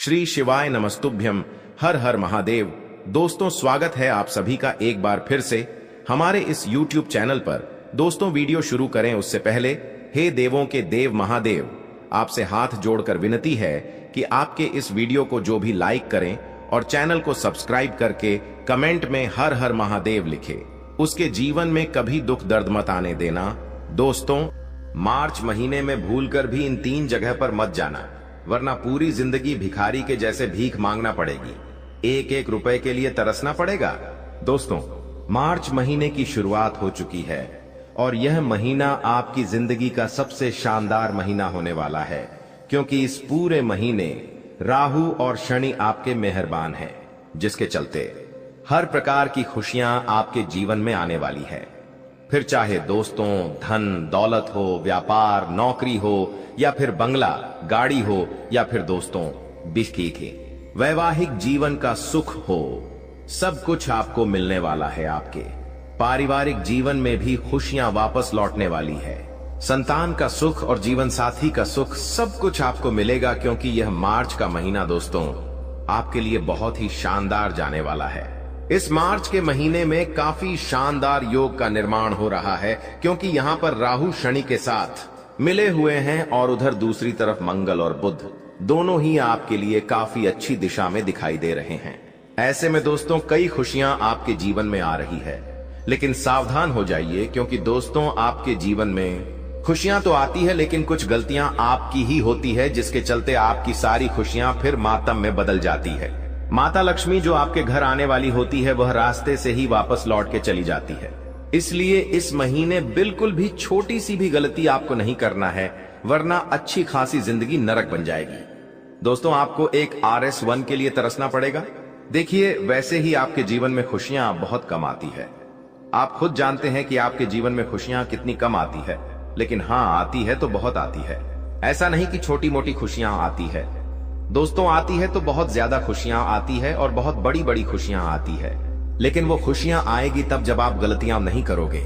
श्री शिवाय नमस्तुभ्यम। हर हर महादेव। दोस्तों, स्वागत है आप सभी का एक बार फिर से हमारे इस YouTube चैनल पर। दोस्तों, वीडियो शुरू करें उससे पहले हे देवों के देव महादेव, आपसे हाथ जोड़कर विनती है कि आपके इस वीडियो को जो भी लाइक करें और चैनल को सब्सक्राइब करके कमेंट में हर हर महादेव लिखे, उसके जीवन में कभी दुख दर्द मत आने देना। दोस्तों, मार्च महीने में भूलकर भी इन 3 जगह पर मत जाना, वरना पूरी जिंदगी भिखारी के जैसे भीख मांगना पड़ेगी, एक एक रुपए के लिए तरसना पड़ेगा। दोस्तों, मार्च महीने की शुरुआत हो चुकी है और यह महीना आपकी जिंदगी का सबसे शानदार महीना होने वाला है, क्योंकि इस पूरे महीने राहु और शनि आपके मेहरबान हैं, जिसके चलते हर प्रकार की खुशियां आपके जीवन में आने वाली है। फिर चाहे दोस्तों, धन दौलत हो, व्यापार, नौकरी हो, या फिर बंगला, गाड़ी हो, या फिर दोस्तों बिस्की के वैवाहिक जीवन का सुख हो, सब कुछ आपको मिलने वाला है। आपके पारिवारिक जीवन में भी खुशियां वापस लौटने वाली है। संतान का सुख और जीवन साथी का सुख, सब कुछ आपको मिलेगा, क्योंकि यह मार्च का महीना दोस्तों आपके लिए बहुत ही शानदार जाने वाला है। इस मार्च के महीने में काफी शानदार योग का निर्माण हो रहा है, क्योंकि यहाँ पर राहु शनि के साथ मिले हुए हैं और उधर दूसरी तरफ मंगल और बुध दोनों ही आपके लिए काफी अच्छी दिशा में दिखाई दे रहे हैं। ऐसे में दोस्तों कई खुशियां आपके जीवन में आ रही है, लेकिन सावधान हो जाइए, क्योंकि दोस्तों आपके जीवन में खुशियां तो आती है, लेकिन कुछ गलतियां आपकी ही होती है, जिसके चलते आपकी सारी खुशियां फिर मातम में बदल जाती है। माता लक्ष्मी जो आपके घर आने वाली होती है, वह रास्ते से ही वापस लौट के चली जाती है। इसलिए इस महीने बिल्कुल भी छोटी सी भी गलती आपको नहीं करना है, वरना अच्छी खासी जिंदगी नरक बन जाएगी। दोस्तों, आपको एक RS1 के लिए तरसना पड़ेगा। देखिए, वैसे ही आपके जीवन में खुशियां बहुत कम आती है। आप खुद जानते हैं कि आपके जीवन में खुशियां कितनी कम आती है, लेकिन हाँ, आती है तो बहुत आती है। ऐसा नहीं कि छोटी मोटी खुशियां आती है दोस्तों, आती है तो बहुत ज्यादा खुशियां आती है और बहुत बड़ी बड़ी खुशियां आती है। लेकिन वो खुशियां आएगी तब जब आप गलतियां नहीं करोगे,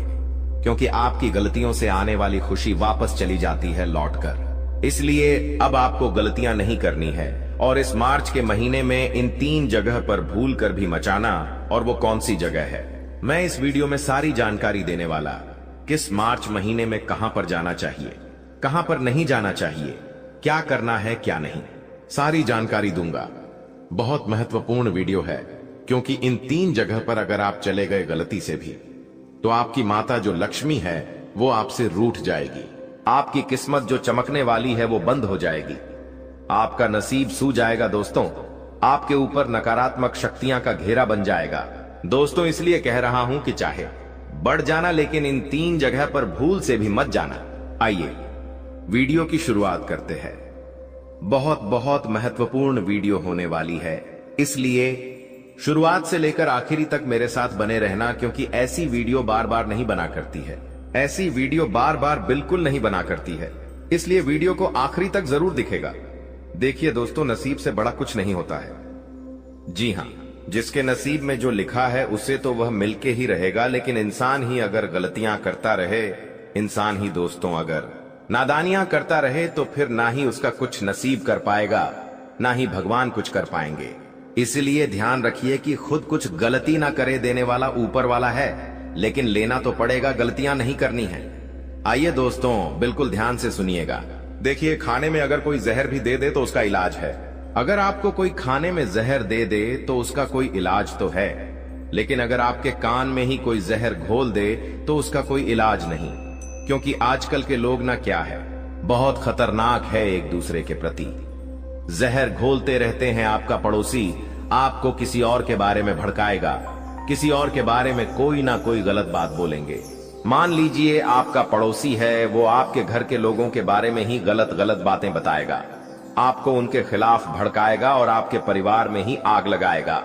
क्योंकि आपकी गलतियों से आने वाली खुशी वापस चली जाती है लौटकर। इसलिए अब आपको गलतियां नहीं करनी है, और इस मार्च के महीने में इन 3 जगह पर भूल कर भी मचाना। और वो कौन सी जगह है, मैं इस वीडियो में सारी जानकारी देने वाला। किस मार्च महीने में कहां पर जाना चाहिए, कहां पर नहीं जाना चाहिए, क्या करना है क्या नहीं, सारी जानकारी दूंगा। बहुत महत्वपूर्ण वीडियो है, क्योंकि इन 3 जगह पर अगर आप चले गए गलती से भी, तो आपकी माता जो लक्ष्मी है वो आपसे रूठ जाएगी। आपकी किस्मत जो चमकने वाली है वो बंद हो जाएगी। आपका नसीब सू जाएगा दोस्तों। आपके ऊपर नकारात्मक शक्तियां का घेरा बन जाएगा। दोस्तों, इसलिए कह रहा हूं कि चाहे बढ़ जाना, लेकिन इन 3 जगह पर भूल से भी मत जाना। आइए वीडियो की शुरुआत करते हैं। बहुत बहुत महत्वपूर्ण वीडियो होने वाली है, इसलिए शुरुआत से लेकर आखिरी तक मेरे साथ बने रहना, क्योंकि ऐसी वीडियो बार बार नहीं बना करती है। ऐसी वीडियो बार बार बिल्कुल नहीं बना करती है, इसलिए वीडियो को आखिरी तक जरूर दिखेगा। देखिए दोस्तों, नसीब से बड़ा कुछ नहीं होता है। जी हाँ, जिसके नसीब में जो लिखा है उसे तो वह मिलके ही रहेगा, लेकिन इंसान ही अगर गलतियां करता रहे, इंसान ही दोस्तों अगर नादानियां करता रहे, तो फिर ना ही उसका कुछ नसीब कर पाएगा, ना ही भगवान कुछ कर पाएंगे। इसलिए ध्यान रखिए कि खुद कुछ गलती ना करे देने वाला ऊपर वाला है, लेकिन लेना तो पड़ेगा, गलतियां नहीं करनी है। आइए दोस्तों, बिल्कुल ध्यान से सुनिएगा। देखिए, खाने में अगर कोई जहर भी दे दे तो उसका इलाज है। अगर आपको कोई खाने में जहर दे दे तो उसका कोई इलाज तो है, लेकिन अगर आपके कान में ही कोई जहर घोल दे तो उसका कोई इलाज नहीं। क्योंकि आजकल के लोग ना क्या है, बहुत खतरनाक है एक दूसरे के प्रति। जहर घोलते रहते हैं। आपका पड़ोसी आपको किसी और के बारे में भड़काएगा, किसी और के बारे में कोई ना कोई गलत बात बोलेंगे। मान लीजिए आपका पड़ोसी है, वो आपके घर के लोगों के बारे में ही गलत गलत बातें बताएगा, आपको उनके खिलाफ भड़काएगा और आपके परिवार में ही आग लगाएगा।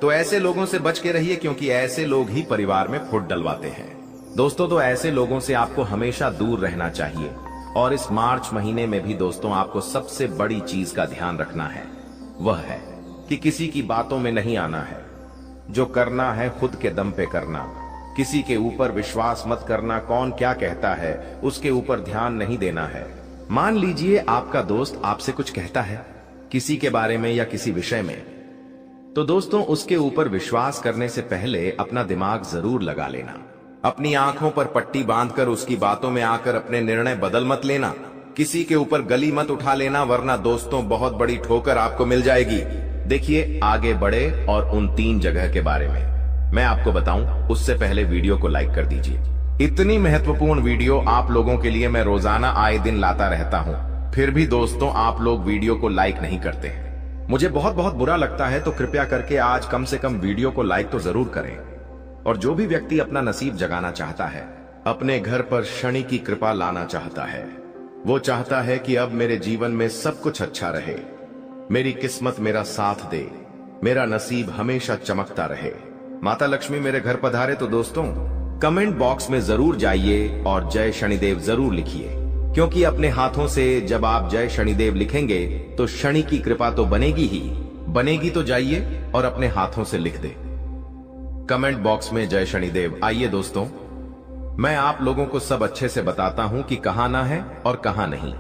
तो ऐसे लोगों से बच के रहिए, क्योंकि ऐसे लोग ही परिवार में फूट डलवाते हैं। दोस्तों, तो ऐसे लोगों से आपको हमेशा दूर रहना चाहिए। और इस मार्च महीने में भी दोस्तों आपको सबसे बड़ी चीज का ध्यान रखना है, वह है कि किसी की बातों में नहीं आना है। जो करना है खुद के दम पे करना। किसी के ऊपर विश्वास मत करना, कौन क्या कहता है उसके ऊपर ध्यान नहीं देना है। मान लीजिए आपका दोस्त आपसे कुछ कहता है, किसी के बारे में या किसी विषय में, तो दोस्तों उसके ऊपर विश्वास करने से पहले अपना दिमाग जरूर लगा लेना। अपनी आंखों पर पट्टी बांधकर उसकी बातों में आकर अपने निर्णय बदल मत लेना। किसी के ऊपर गली मत उठा लेना, वरना दोस्तों बहुत बड़ी ठोकर आपको मिल जाएगी। देखिए, आगे बढ़े और उन 3 जगह के बारे में मैं आपको बताऊं, उससे पहले वीडियो को लाइक कर दीजिए। इतनी महत्वपूर्ण वीडियो आप लोगों के लिए मैं रोजाना आए दिन लाता रहता हूं, फिर भी दोस्तों आप लोग वीडियो को लाइक नहीं करते हैं। मुझे बहुत बहुत बुरा लगता है, तो कृपया करके आज कम से कम वीडियो को लाइक तो जरूर करें। और जो भी व्यक्ति अपना नसीब जगाना चाहता है, अपने घर पर शनि की कृपा लाना चाहता है, वो चाहता है कि अब मेरे जीवन में सब कुछ अच्छा रहे, मेरी किस्मत मेरा साथ दे, मेरा नसीब हमेशा चमकता रहे, माता लक्ष्मी मेरे घर पधारे, तो दोस्तों कमेंट बॉक्स में जरूर जाइए और जय शनिदेव जरूर लिखिए। क्योंकि अपने हाथों से जब आप जय शनिदेव लिखेंगे तो शनि की कृपा तो बनेगी ही बनेगी। तो जाइए और अपने हाथों से लिख दे कमेंट बॉक्स में जय शनिदेव। आइए दोस्तों, मैं आप लोगों को सब अच्छे से बताता हूं कि कहां ना है और कहां नहीं।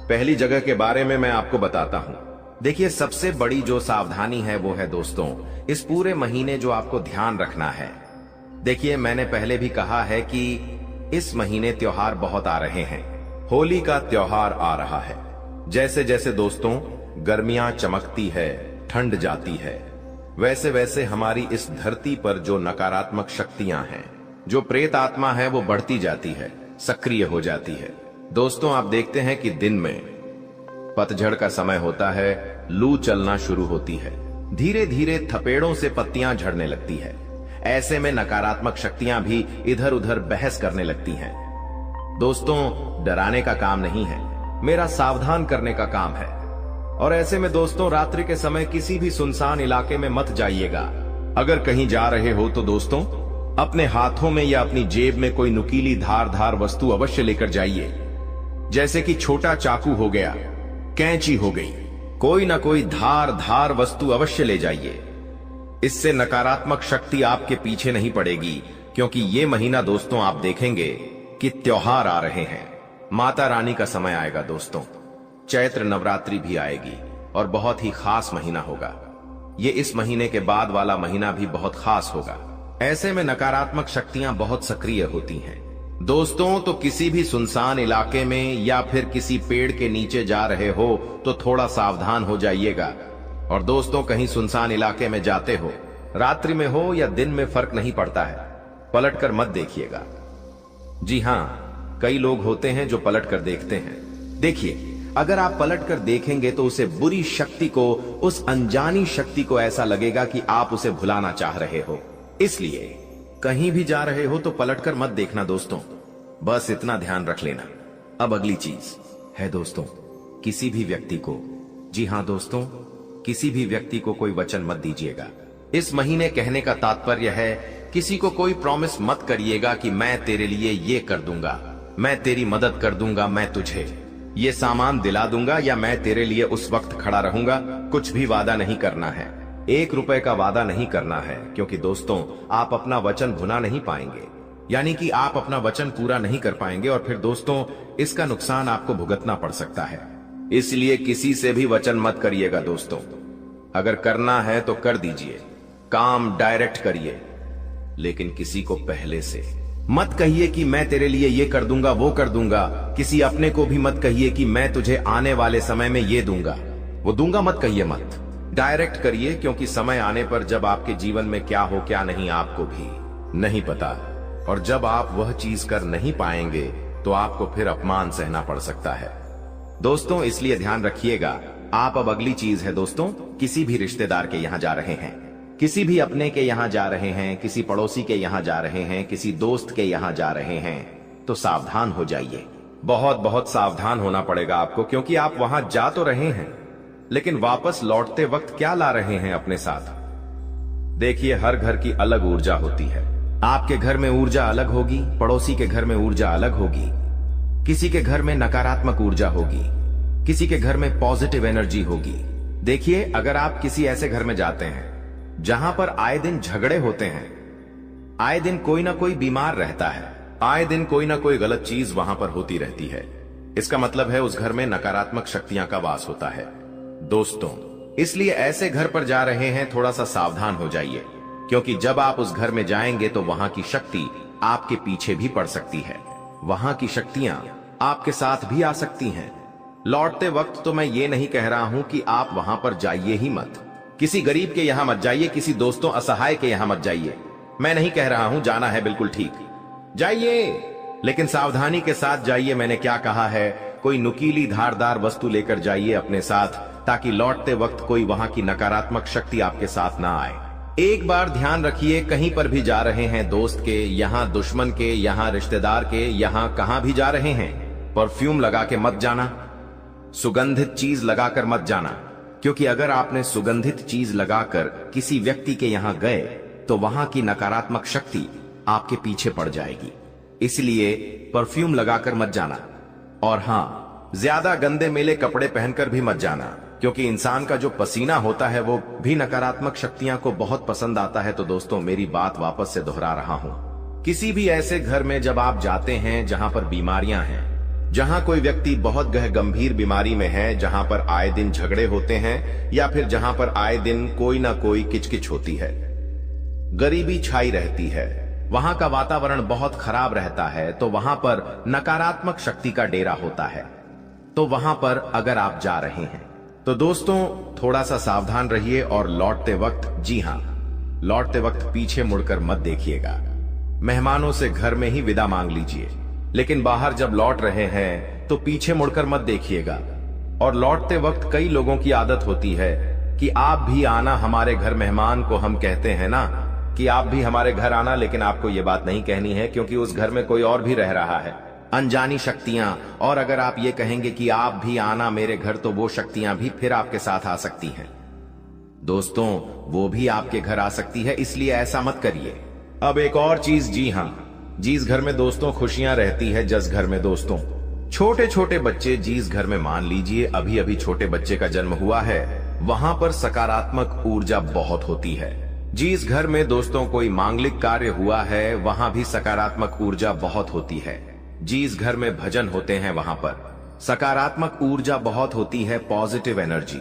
पहली जगह के बारे में मैं आपको बताता हूं। देखिए, सबसे बड़ी जो सावधानी है वो है दोस्तों, इस पूरे महीने जो आपको ध्यान रखना है। देखिए, मैंने पहले भी कहा है कि इस महीने त्योहार बहुत आ रहे हैं। होली का त्योहार आ रहा है। जैसे जैसे दोस्तों गर्मियां चमकती है, ठंड जाती है, वैसे वैसे हमारी इस धरती पर जो नकारात्मक शक्तियां हैं, जो प्रेत आत्मा है, वो बढ़ती जाती है, सक्रिय हो जाती है। दोस्तों आप देखते हैं कि दिन में पतझड़ का समय होता है, लू चलना शुरू होती है, धीरे धीरे थपेड़ों से पत्तियां झड़ने लगती है। ऐसे में नकारात्मक शक्तियां भी इधर उधर बहस करने लगती हैं। दोस्तों डराने का काम नहीं है, मेरा सावधान करने का काम है। और ऐसे में दोस्तों रात्रि के समय किसी भी सुनसान इलाके में मत जाइएगा। अगर कहीं जा रहे हो तो दोस्तों अपने हाथों में या अपनी जेब में कोई नुकीली धार वस्तु अवश्य लेकर जाइए। जैसे कि छोटा चाकू हो गया, कैंची हो गई, कोई ना कोई धार वस्तु अवश्य ले जाइए। इससे नकारात्मक शक्ति आपके पीछे नहीं पड़ेगी। क्योंकि ये महीना दोस्तों आप देखेंगे कि त्योहार आ रहे हैं, माता रानी का समय आएगा दोस्तों, चैत्र नवरात्रि भी आएगी और बहुत ही खास महीना होगा। ये इस महीने के बाद वाला महीना भी बहुत खास होगा। ऐसे में नकारात्मक शक्तियां बहुत सक्रिय होती हैं दोस्तों। तो किसी भी सुनसान इलाके में या फिर किसी पेड़ के नीचे जा रहे हो तो थोड़ा सावधान हो जाइएगा। और दोस्तों कहीं सुनसान इलाके में जाते हो, रात्रि में हो या दिन में फर्क नहीं पड़ता है, पलटकर मत देखिएगा। जी हां, कई लोग होते हैं जो पलटकर देखते हैं। देखिए, अगर आप पलटकर देखेंगे तो उसे बुरी शक्ति को, उस अनजानी शक्ति को ऐसा लगेगा कि आप उसे भुलाना चाह रहे हो। इसलिए कहीं भी जा रहे हो तो पलटकर मत देखना दोस्तों, बस इतना ध्यान रख लेना। अब अगली चीज है दोस्तों, किसी भी व्यक्ति को, जी हां दोस्तों, किसी भी व्यक्ति को कोई वचन मत दीजिएगा। इस महीने कहने का तात्पर्य है, किसी को कोई प्रॉमिस मत करिएगा कि मैं तेरे लिए ये कर दूंगा, मैं तेरी मदद कर दूंगा, मैं तुझे ये सामान दिला दूंगा या मैं तेरे लिए उस वक्त खड़ा रहूंगा। कुछ भी वादा नहीं करना है, 1 रुपए का वादा नहीं करना है। क्योंकि दोस्तों आप अपना वचन भुला नहीं पाएंगे, यानी कि आप अपना वचन पूरा नहीं कर पाएंगे और फिर दोस्तों इसका नुकसान आपको भुगतना पड़ सकता है। इसलिए किसी से भी वचन मत करिएगा दोस्तों। अगर करना है तो कर दीजिए, काम डायरेक्ट करिए, लेकिन किसी को पहले से मत कहिए कि मैं तेरे लिए ये कर दूंगा, वो कर दूंगा। किसी अपने को भी मत कहिए कि मैं तुझे आने वाले समय में ये दूंगा, वो दूंगा, मत कहिए, मत डायरेक्ट करिए। क्योंकि समय आने पर जब आपके जीवन में क्या हो क्या नहीं आपको भी नहीं पता, और जब आप वह चीज कर नहीं पाएंगे तो आपको फिर अपमान सहना पड़ सकता है दोस्तों। इसलिए ध्यान रखिएगा आप। अब अगली चीज है दोस्तों, किसी भी रिश्तेदार के यहां जा रहे हैं, किसी भी अपने के यहां जा रहे हैं, किसी पड़ोसी के यहां जा रहे हैं, किसी दोस्त के यहां जा रहे हैं, तो सावधान हो जाइए। बहुत बहुत सावधान होना पड़ेगा आपको। क्योंकि आप वहां जा तो रहे हैं, लेकिन वापस लौटते वक्त क्या ला रहे हैं अपने साथ। देखिए, हर घर की अलग ऊर्जा होती है। आपके घर में ऊर्जा अलग होगी, पड़ोसी के घर में ऊर्जा अलग होगी, किसी के घर में नकारात्मक ऊर्जा होगी, किसी के घर में पॉजिटिव एनर्जी होगी। देखिए, अगर आप किसी ऐसे घर में जाते हैं जहां पर आए दिन झगड़े होते हैं, आए दिन कोई ना कोई बीमार रहता है, आए दिन कोई ना कोई गलत चीज वहां पर होती रहती है, इसका मतलब है उस घर में नकारात्मक शक्तियां का वास होता है। दोस्तों, इसलिए ऐसे घर पर जा रहे हैं थोड़ा सा सावधान हो जाइए, क्योंकि जब आप उस घर में जाएंगे तो वहां की शक्ति आपके पीछे भी पड़ सकती है। वहां की शक्तियां आपके साथ भी आ सकती हैं। लौटते वक्त तो मैं ये नहीं कह रहा हूं कि आप वहां पर जाइए ही मत। किसी गरीब के यहां मत जाइए, किसी दोस्तों असहाय के यहां मत जाइए। मैं नहीं कह रहा हूं जाना है बिल्कुल ठीक, जाइए, लेकिन सावधानी के साथ जाइए। मैंने क्या कहा है, कोई नुकीली धारदार वस्तु लेकर जाइए अपने साथ, ताकि लौटते वक्त कोई वहां की नकारात्मक शक्ति आपके साथ ना आए। एक बार ध्यान रखिए, कहीं पर भी जा रहे हैं, दोस्त के यहां, दुश्मन के यहां, रिश्तेदार के यहां, कहां भी जा रहे हैं, परफ्यूम लगा के मत जाना, सुगंधित चीज लगाकर मत जाना, क्योंकि अगर आपने सुगंधित चीज लगाकर किसी व्यक्ति के यहां गए तो वहां की नकारात्मक शक्ति आपके पीछे पड़ जाएगी। इसलिए परफ्यूम लगाकर मत जाना। और हां, ज्यादा गंदे मेले कपड़े पहनकर भी मत जाना, क्योंकि इंसान का जो पसीना होता है वो भी नकारात्मक शक्तियां को बहुत पसंद आता है। तो दोस्तों, मेरी बात वापस से दोहरा रहा हूं, किसी भी ऐसे घर में जब आप जाते हैं जहां पर बीमारियां हैं, जहां कोई व्यक्ति बहुत गंभीर बीमारी में है, जहां पर आए दिन झगड़े होते हैं, या फिर जहां पर आए दिन कोई ना कोई किचकिच होती है, गरीबी छाई रहती है, वहां का वातावरण बहुत खराब रहता है, तो वहां पर नकारात्मक शक्ति का डेरा होता है। तो वहां पर अगर आप जा रहे हैं तो दोस्तों थोड़ा सा सावधान रहिए, और लौटते वक्त, जी हां, लौटते वक्त पीछे मुड़कर मत देखिएगा। मेहमानों से घर में ही विदा मांग लीजिए, लेकिन बाहर जब लौट रहे हैं तो पीछे मुड़कर मत देखिएगा। और लौटते वक्त कई लोगों की आदत होती है कि आप भी आना हमारे घर, मेहमान को हम कहते हैं ना कि आप भी हमारे घर आना, लेकिन आपको ये बात नहीं कहनी है, क्योंकि उस घर में कोई और भी रह रहा है, अनजानी शक्तियां। और अगर आप ये कहेंगे कि आप भी आना मेरे घर, तो वो शक्तियां भी फिर आपके साथ आ सकती हैं। दोस्तों, वो भी आपके घर आ सकती है, इसलिए ऐसा मत करिए। अब एक और चीज, जी हां, जिस घर में दोस्तों खुशियां रहती है, जिस घर में दोस्तों छोटे छोटे बच्चे, जिस घर में मान लीजिए अभी अभी छोटे बच्चे का जन्म हुआ है, वहां पर सकारात्मक ऊर्जा बहुत होती है। जिस घर में दोस्तों कोई मांगलिक कार्य हुआ है, वहां भी सकारात्मक ऊर्जा बहुत होती है। जिस घर में भजन होते हैं, वहां पर सकारात्मक ऊर्जा बहुत होती है, पॉजिटिव एनर्जी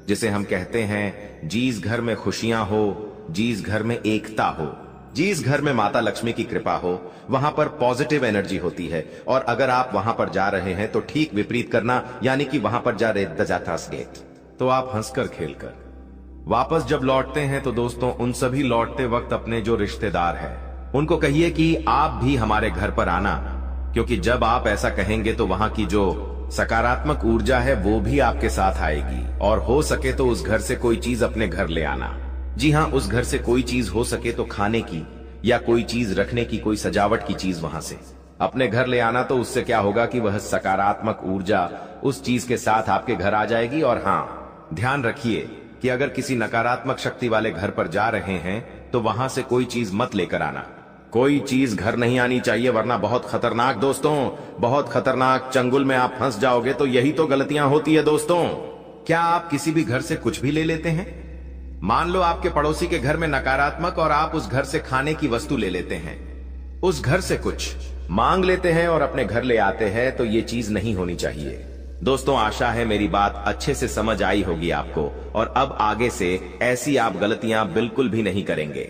जिसे हम कहते हैं। जिस घर में खुशियां हो, जिस घर में एकता हो, जिस घर में माता लक्ष्मी की कृपा हो, वहां पर पॉजिटिव एनर्जी होती है। और अगर आप वहां पर जा रहे हैं तो ठीक विपरीत करना, यानी कि वहां पर जा रहे दजातास गेट, तो आप हंसकर खेलकर वापस जब लौटते हैं, तो दोस्तों उन सभी लौटते वक्त अपने जो रिश्तेदार हैं उनको कहिए कि आप भी हमारे घर पर आना, क्योंकि जब आप ऐसा कहेंगे तो वहां की जो सकारात्मक ऊर्जा है वो भी आपके साथ आएगी। और हो सके तो उस घर से कोई चीज अपने घर ले आना। जी हां, उस घर से कोई चीज हो सके तो खाने की, या कोई चीज रखने की, कोई सजावट की चीज वहां से अपने घर ले आना। तो उससे क्या होगा कि वह सकारात्मक ऊर्जा उस चीज के साथ आपके घर आ जाएगी। और हां, ध्यान रखिए कि अगर किसी नकारात्मक शक्ति वाले घर पर जा रहे हैं तो वहां से कोई चीज मत लेकर आना। कोई चीज घर नहीं आनी चाहिए, वरना बहुत खतरनाक, दोस्तों बहुत खतरनाक, चंगुल में आप फंस जाओगे। तो यही तो गलतियां होती है दोस्तों। क्या आप किसी भी घर से कुछ भी ले लेते हैं? मान लो आपके पड़ोसी के घर में नकारात्मक, और आप उस घर से खाने की वस्तु ले लेते हैं, उस घर से कुछ मांग लेते हैं और अपने घर ले आते हैं, तो ये चीज नहीं होनी चाहिए। दोस्तों, आशा है मेरी बात अच्छे से समझ आई होगी आपको, और अब आगे से ऐसी आप गलतियां बिल्कुल भी नहीं करेंगे।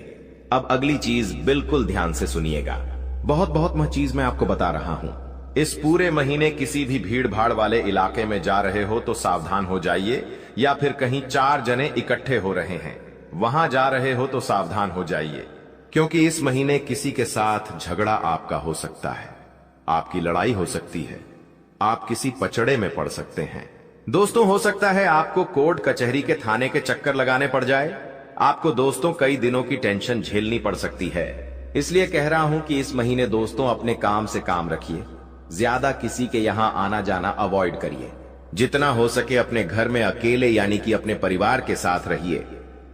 अब अगली चीज बिल्कुल ध्यान से सुनिएगा, बहुत चीज मैं आपको बता रहा हूं। इस पूरे महीने किसी भी भीड़ भाड़ वाले इलाके में जा रहे हो तो सावधान हो जाइए, या फिर कहीं 4 जने इकट्ठे हो रहे हैं वहां जा रहे हो तो सावधान हो जाइए, क्योंकि इस महीने किसी के साथ झगड़ा आपका हो सकता है, आपकी लड़ाई हो सकती है, आप किसी पचड़े में पड़ सकते हैं। दोस्तों, हो सकता है आपको कोर्ट कचहरी के थाने के चक्कर लगाने पड़ जाए। आपको दोस्तों कई दिनों की टेंशन झेलनी पड़ सकती है। इसलिए कह रहा हूं कि इस महीने दोस्तों अपने काम से काम रखिए, ज्यादा किसी के यहां आना जाना अवॉइड करिए। जितना हो सके अपने घर में अकेले, यानी कि अपने परिवार के साथ रहिए,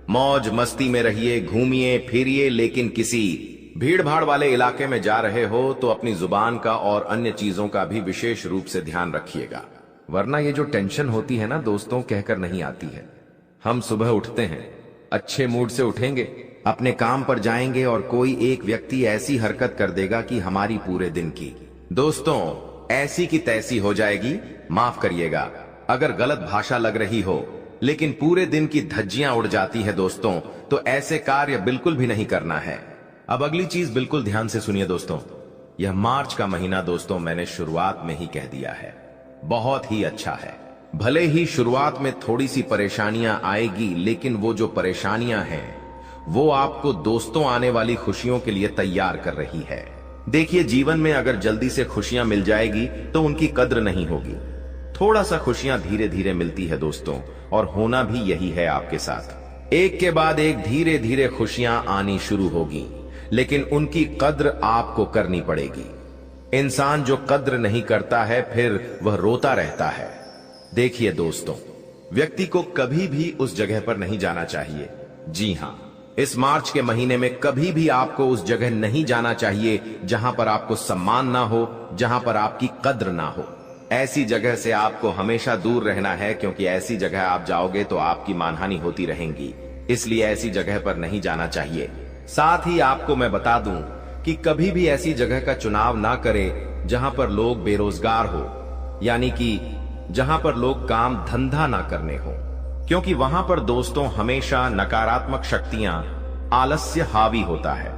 मौज मस्ती में रहिए, घूमिए फिरिए, लेकिन किसी भीड़ भाड़ वाले इलाके में जा रहे हो तो अपनी जुबान का और अन्य चीजों का भी विशेष रूप से ध्यान रखिएगा, वरना ये जो टेंशन होती है ना दोस्तों, कहकर नहीं आती है। हम सुबह उठते हैं, अच्छे मूड से उठेंगे, अपने काम पर जाएंगे, और कोई एक व्यक्ति ऐसी हरकत कर देगा कि हमारी पूरे दिन की दोस्तों ऐसी की तैसी हो जाएगी। माफ करिएगा अगर गलत भाषा लग रही हो, लेकिन पूरे दिन की धज्जियां उड़ जाती है दोस्तों, तो ऐसे कार्य बिल्कुल भी नहीं करना है। अब अगली चीज बिल्कुल ध्यान से सुनिए दोस्तों। यह मार्च का महीना दोस्तों मैंने शुरुआत में ही कह दिया है, बहुत ही अच्छा है। भले ही शुरुआत में थोड़ी सी परेशानियां आएगी, लेकिन वो जो परेशानियां हैं वो आपको दोस्तों आने वाली खुशियों के लिए तैयार कर रही है। देखिए, जीवन में अगर जल्दी से खुशियां मिल जाएगी तो उनकी कद्र नहीं होगी। थोड़ा सा खुशियां धीरे धीरे मिलती है दोस्तों, और होना भी यही है आपके साथ। एक के बाद एक धीरे धीरे खुशियां आनी शुरू होगी, लेकिन उनकी कद्र आपको करनी पड़ेगी। इंसान जो कद्र नहीं करता है फिर वह रोता रहता है। देखिए दोस्तों, व्यक्ति को कभी भी उस जगह पर नहीं जाना चाहिए। जी हां, इस मार्च के महीने में कभी भी आपको उस जगह नहीं जाना चाहिए जहां पर आपको सम्मान ना हो, जहां पर आपकी कद्र ना हो। ऐसी जगह से आपको हमेशा दूर रहना है, क्योंकि ऐसी जगह आप जाओगे तो आपकी मानहानि होती रहेंगी। इसलिए ऐसी जगह पर नहीं जाना चाहिए। साथ ही आपको मैं बता दूं कि कभी भी ऐसी जगह का चुनाव ना करें जहां पर लोग बेरोजगार हो, यानी कि जहां पर लोग काम धंधा ना करने हो, क्योंकि वहां पर दोस्तों हमेशा नकारात्मक शक्तियां, आलस्य हावी होता है,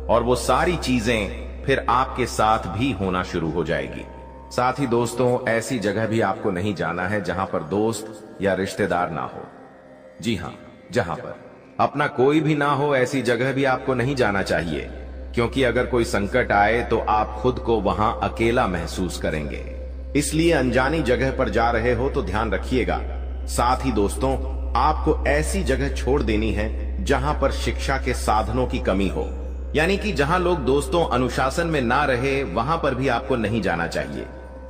और वो सारी चीजें फिर आपके साथ भी होना शुरू हो जाएगी। साथ ही दोस्तों, ऐसी जगह भी आपको नहीं जाना है जहां पर दोस्त या रिश्तेदार ना हो। जी हां, जहां पर अपना कोई भी ना हो, ऐसी जगह भी आपको नहीं जाना चाहिए, क्योंकि अगर कोई संकट आए तो आप खुद को वहां अकेला महसूस करेंगे। इसलिए अनजानी जगह पर जा रहे हो तो ध्यान रखिएगा। साथ ही दोस्तों, आपको ऐसी जगह छोड़ देनी है जहां पर शिक्षा के साधनों की कमी हो, यानी कि जहां लोग दोस्तों अनुशासन में ना रहे, वहां पर भी आपको नहीं जाना चाहिए।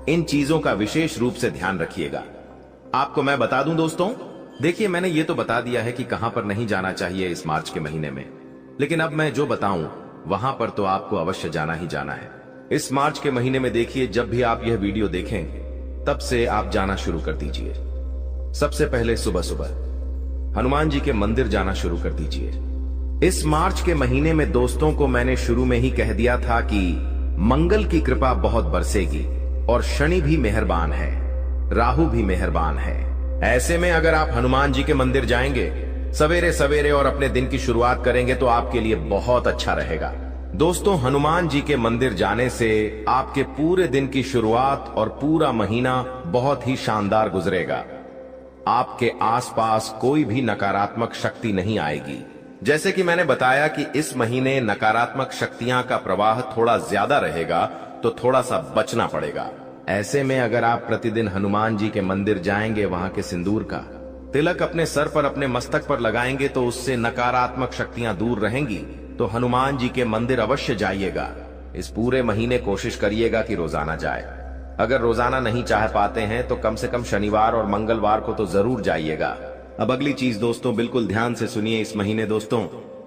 इन चीजों का विशेष रूप से ध्यान रखिएगा। आपको मैं बता दूं दोस्तों, देखिए, मैंने ये तो बता दिया है कि कहां पर नहीं जाना चाहिए इस मार्च के महीने में, लेकिन अब मैं जो बताऊं वहां पर तो आपको अवश्य जाना ही जाना है। इस मार्च के महीने में देखिए, जब भी आप यह वीडियो देखें तब से आप जाना शुरू कर दीजिए। सबसे पहले सुबह सुबह हनुमान जी के मंदिर जाना शुरू कर दीजिए। इस मार्च के महीने में दोस्तों को मैंने शुरू में ही कह दिया था कि मंगल की कृपा बहुत बरसेगी, और शनि भी मेहरबान है, राहु भी मेहरबान है। ऐसे में अगर आप हनुमान जी के मंदिर जाएंगे सवेरे सवेरे और अपने दिन की शुरुआत करेंगे तो आपके लिए बहुत अच्छा रहेगा। दोस्तों, हनुमान जी के मंदिर जाने से आपके पूरे दिन की शुरुआत और पूरा महीना बहुत ही शानदार गुजरेगा। आपके आसपास कोई भी नकारात्मक शक्ति नहीं आएगी। जैसे कि मैंने बताया कि इस महीने नकारात्मक शक्तियां का प्रवाह थोड़ा ज्यादा रहेगा, तो थोड़ा सा बचना पड़ेगा। ऐसे में अगर आप प्रतिदिन हनुमान जी के मंदिर जाएंगे, वहां के सिंदूर का तिलक अपने सर पर, अपने मस्तक पर लगाएंगे, तो उससे नकारात्मक शक्तियां दूर रहेंगी। तो हनुमान जी के मंदिर अवश्य जाइएगा। इस पूरे महीने कोशिश करिएगा कि रोजाना जाए। अगर रोजाना नहीं चाह पाते हैं तो कम से कम शनिवार और मंगलवार को तो जरूर जाइएगा। अब अगली चीज दोस्तों, बिल्कुल ध्यान से सुनिए। इस महीने दोस्तों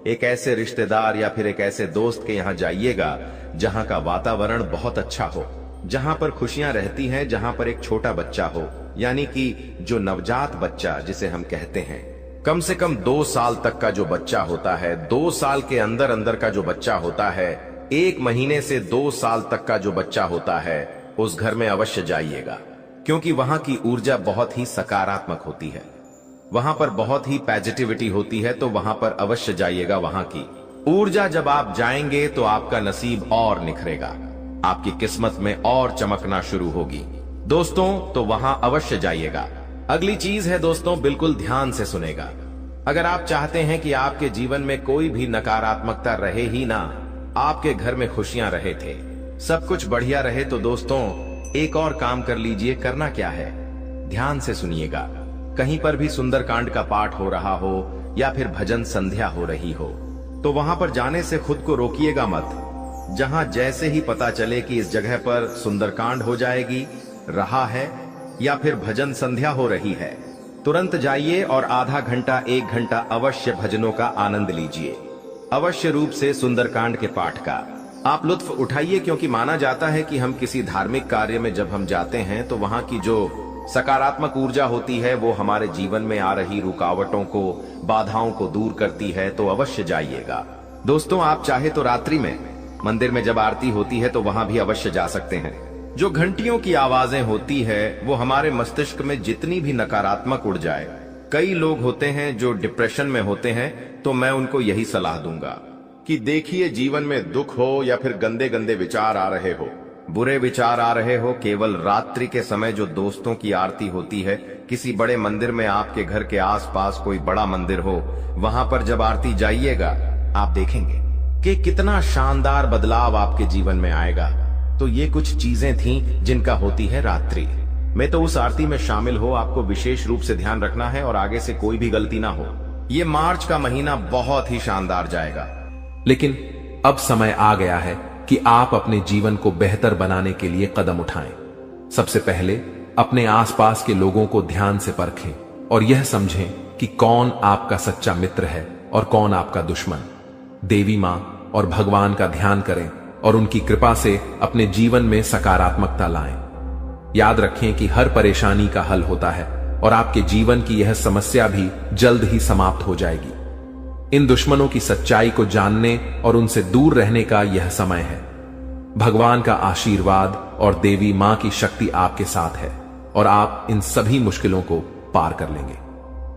एक ऐसे रिश्तेदार या फिर एक ऐसे दोस्त के यहाँ जाइएगा जहां का वातावरण बहुत अच्छा हो, जहां पर खुशियां रहती हैं, जहां पर एक छोटा बच्चा हो, यानी कि जो नवजात बच्चा जिसे हम कहते हैं, कम से कम 2 साल तक का जो बच्चा होता है, 2 साल के अंदर अंदर का जो बच्चा होता है, 1 महीने से 2 साल तक का जो बच्चा होता है, उस घर में अवश्य जाइएगा, क्योंकि वहां की ऊर्जा बहुत ही सकारात्मक होती है, वहां पर बहुत ही पॉजिटिविटी होती है। तो वहां पर अवश्य जाइएगा। वहां की ऊर्जा जब आप जाएंगे तो आपका नसीब और निखरेगा, आपकी किस्मत में और चमकना शुरू होगी दोस्तों, तो वहां अवश्य जाइएगा। अगली चीज है दोस्तों, बिल्कुल ध्यान से सुनेगा। अगर आप चाहते हैं कि आपके जीवन में कोई भी नकारात्मकता रहे ही ना, आपके घर में खुशियां रहे थे, सब कुछ बढ़िया रहे, तो दोस्तों एक और काम कर लीजिए। करना क्या है, ध्यान से सुनिएगा। कहीं पर भी सुंदरकांड का पाठ हो रहा हो या फिर भजन संध्या हो रही हो, तो वहां पर जाने से खुद को रोकिएगा मत। जहां जैसे ही पता चले कि इस जगह पर सुंदरकांड हो जाएगी, रहा है, या फिर भजन संध्या हो रही है, तुरंत जाइए और आधा घंटा 1 घंटा अवश्य भजनों का आनंद लीजिए। अवश्य रूप से सुंदरकांड के पाठ का आप लुत्फ उठाइए, क्योंकि माना जाता है कि हम किसी धार्मिक कार्य में जब हम जाते हैं तो वहां की जो सकारात्मक ऊर्जा होती है वो हमारे जीवन में आ रही रुकावटों को, बाधाओं को दूर करती है। तो अवश्य जाइएगा दोस्तों। आप चाहे तो रात्रि में मंदिर में जब आरती होती है तो वहां भी अवश्य जा सकते हैं। जो घंटियों की आवाजें होती है वो हमारे मस्तिष्क में जितनी भी नकारात्मक उड़ जाए कई लोग होते हैं जो डिप्रेशन में होते हैं, तो मैं उनको यही सलाह दूंगा कि देखिए, जीवन में दुख हो या फिर गंदे गंदे विचार आ रहे हो, बुरे विचार आ रहे हो, केवल रात्रि के समय जो दोस्तों की आरती होती है, किसी बड़े मंदिर में, आपके घर के आसपास कोई बड़ा मंदिर हो, वहां पर जब आरती जाइएगा, आप देखेंगे कि कितना शानदार बदलाव आपके जीवन में आएगा। तो ये कुछ चीजें थीं जिनका होती है रात्रि में, तो उस आरती में शामिल हो, आपको विशेष रूप से ध्यान रखना है और आगे से कोई भी गलती ना हो। ये मार्च का महीना बहुत ही शानदार जाएगा। लेकिन अब समय आ गया है कि आप अपने जीवन को बेहतर बनाने के लिए कदम उठाएं। सबसे पहले अपने आसपास के लोगों को ध्यान से परखें और यह समझें कि कौन आपका सच्चा मित्र है और कौन आपका दुश्मन। देवी मां और भगवान का ध्यान करें और उनकी कृपा से अपने जीवन में सकारात्मकता लाएं। याद रखें कि हर परेशानी का हल होता है और आपके जीवन की यह समस्या भी जल्द ही समाप्त हो जाएगी। इन दुश्मनों की सच्चाई को जानने और उनसे दूर रहने का यह समय है। भगवान का आशीर्वाद और देवी मां की शक्ति आपके साथ है और आप इन सभी मुश्किलों को पार कर लेंगे।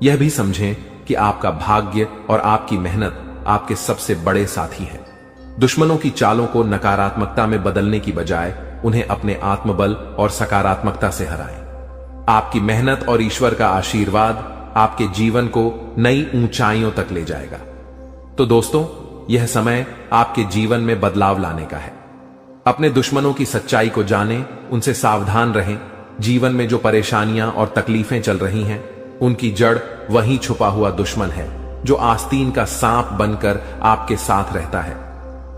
यह भी समझें कि आपका भाग्य और आपकी मेहनत आपके सबसे बड़े साथी हैं। दुश्मनों की चालों को नकारात्मकता में बदलने की बजाय उन्हें अपने आत्मबल और सकारात्मकता से हराएं। आपकी मेहनत और ईश्वर का आशीर्वाद आपके जीवन को नई ऊंचाइयों तक ले जाएगा। तो दोस्तों, यह समय आपके जीवन में बदलाव लाने का है। अपने दुश्मनों की सच्चाई को जानें, उनसे सावधान रहें। जीवन में जो परेशानियां और तकलीफें चल रही हैं, उनकी जड़ वहीं छुपा हुआ दुश्मन है जो आस्तीन का सांप बनकर आपके साथ रहता है।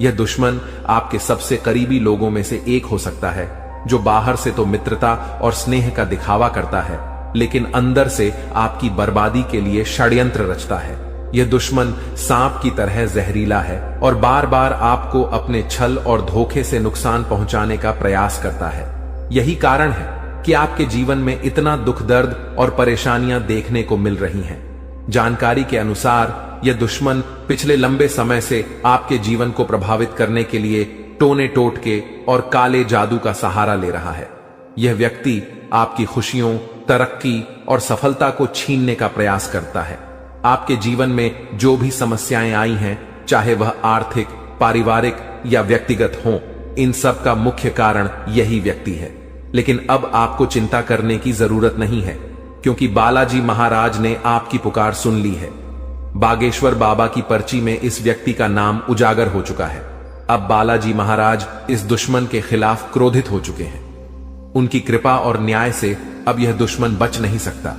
यह दुश्मन आपके सबसे करीबी लोगों में से एक हो सकता है, जो बाहर से तो मित्रता और स्नेह का दिखावा करता है, लेकिन अंदर से आपकी बर्बादी के लिए षड्यंत्र रचता है। यह दुश्मन सांप की तरह जहरीला है और बार बार आपको अपने छल और धोखे से नुकसान पहुंचाने का प्रयास करता है। यही कारण है कि आपके जीवन में इतना दुख दर्द और परेशानियां देखने को मिल रही हैं। जानकारी के अनुसार यह दुश्मन पिछले लंबे समय से आपके जीवन को प्रभावित करने के लिए टोने टोटके और काले जादू का सहारा ले रहा है। यह व्यक्ति आपकी खुशियों, तरक्की और सफलता को छीनने का प्रयास करता है। आपके जीवन में जो भी समस्याएं आई हैं, चाहे वह आर्थिक, पारिवारिक या व्यक्तिगत हों, इन सब का मुख्य कारण यही व्यक्ति है। लेकिन अब आपको चिंता करने की जरूरत नहीं है, क्योंकि बालाजी महाराज ने आपकी पुकार सुन ली है। बागेश्वर बाबा की पर्ची में इस व्यक्ति का नाम उजागर हो चुका है। अब बालाजी महाराज इस दुश्मन के खिलाफ क्रोधित हो चुके हैं। उनकी कृपा और न्याय से अब यह दुश्मन बच नहीं सकता।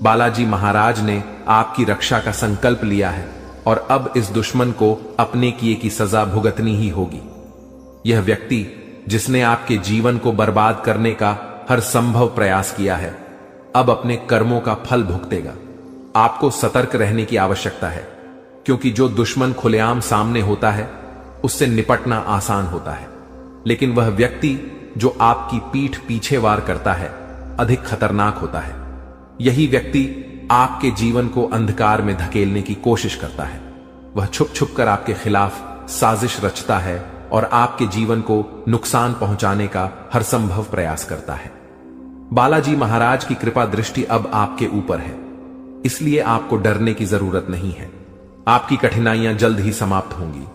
बालाजी महाराज ने आपकी रक्षा का संकल्प लिया है और अब इस दुश्मन को अपने किए की सजा भुगतनी ही होगी। यह व्यक्ति जिसने आपके जीवन को बर्बाद करने का हर संभव प्रयास किया है, अब अपने कर्मों का फल भुगतेगा। आपको सतर्क रहने की आवश्यकता है, क्योंकि जो दुश्मन खुलेआम सामने होता है, उससे निपटना आसान होता है, लेकिन वह व्यक्ति जो आपकी पीठ पीछे वार करता है, अधिक खतरनाक होता है। यही व्यक्ति आपके जीवन को अंधकार में धकेलने की कोशिश करता है। वह छुप छुप कर आपके खिलाफ साजिश रचता है और आपके जीवन को नुकसान पहुंचाने का हर संभव प्रयास करता है। बालाजी महाराज की कृपा दृष्टि अब आपके ऊपर है, इसलिए आपको डरने की जरूरत नहीं है। आपकी कठिनाइयां जल्द ही समाप्त होंगी।